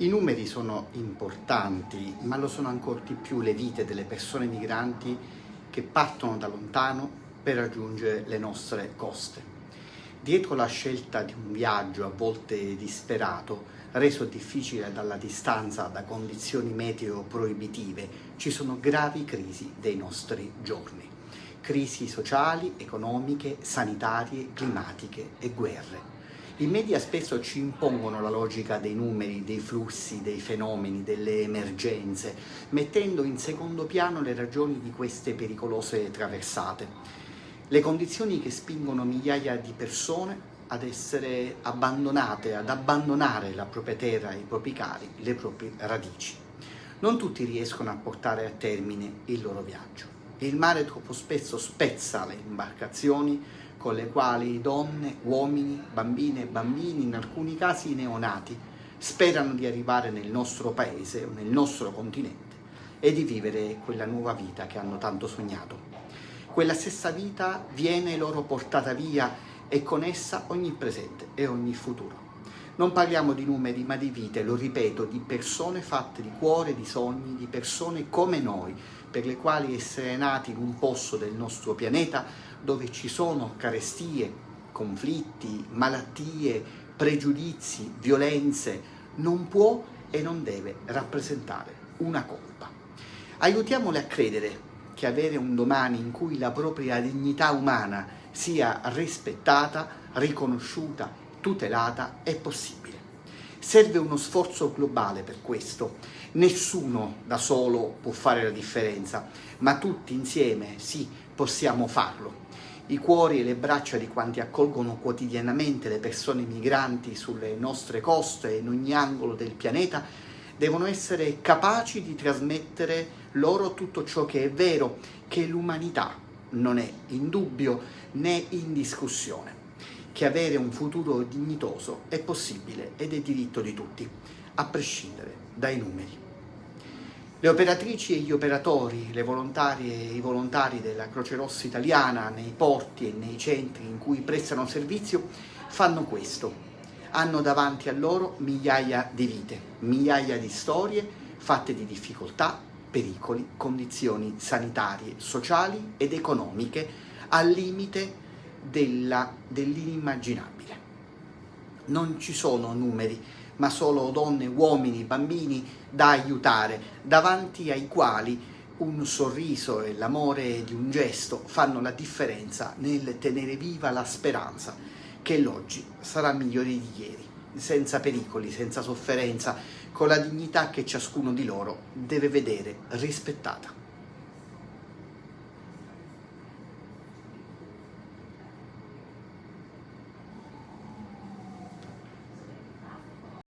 I numeri sono importanti, ma lo sono ancor di più le vite delle persone migranti che partono da lontano per raggiungere le nostre coste. Dietro la scelta di un viaggio a volte disperato, reso difficile dalla distanza, da condizioni meteo proibitive, ci sono gravi crisi dei nostri giorni. Crisi sociali, economiche, sanitarie, climatiche e guerre. I media spesso ci impongono la logica dei numeri, dei flussi, dei fenomeni, delle emergenze, mettendo in secondo piano le ragioni di queste pericolose traversate. Le condizioni che spingono migliaia di persone ad essere abbandonate, ad abbandonare la propria terra, i propri cari, le proprie radici. Non tutti riescono a portare a termine il loro viaggio. Il mare troppo spesso spezza le imbarcazioni con le quali donne, uomini, bambine e bambini, in alcuni casi neonati, sperano di arrivare nel nostro paese o nel nostro continente e di vivere quella nuova vita che hanno tanto sognato. Quella stessa vita viene loro portata via e con essa ogni presente e ogni futuro. Non parliamo di numeri ma di vite, lo ripeto, di persone fatte di cuore, di sogni, di persone come noi, per le quali essere nati in un posto del nostro pianeta dove ci sono carestie, conflitti, malattie, pregiudizi, violenze, non può e non deve rappresentare una colpa. Aiutiamole a credere che avere un domani in cui la propria dignità umana sia rispettata, riconosciuta, tutelata è possibile. Serve uno sforzo globale per questo. Nessuno da solo può fare la differenza, ma tutti insieme sì, possiamo farlo. I cuori e le braccia di quanti accolgono quotidianamente le persone migranti sulle nostre coste e in ogni angolo del pianeta devono essere capaci di trasmettere loro tutto ciò che è vero, che l'umanità non è in dubbio né in discussione, che avere un futuro dignitoso è possibile ed è diritto di tutti, a prescindere dai numeri. Le operatrici e gli operatori, le volontarie e i volontari della Croce Rossa italiana nei porti e nei centri in cui prestano servizio fanno questo. Hanno davanti a loro migliaia di vite, migliaia di storie fatte di difficoltà, pericoli, condizioni sanitarie, sociali ed economiche al limite dell'inimmaginabile. Non ci sono numeri, ma solo donne, uomini, bambini da aiutare, davanti ai quali un sorriso e l'amore di un gesto fanno la differenza nel tenere viva la speranza che l'oggi sarà migliore di ieri, senza pericoli, senza sofferenza, con la dignità che ciascuno di loro deve vedere rispettata.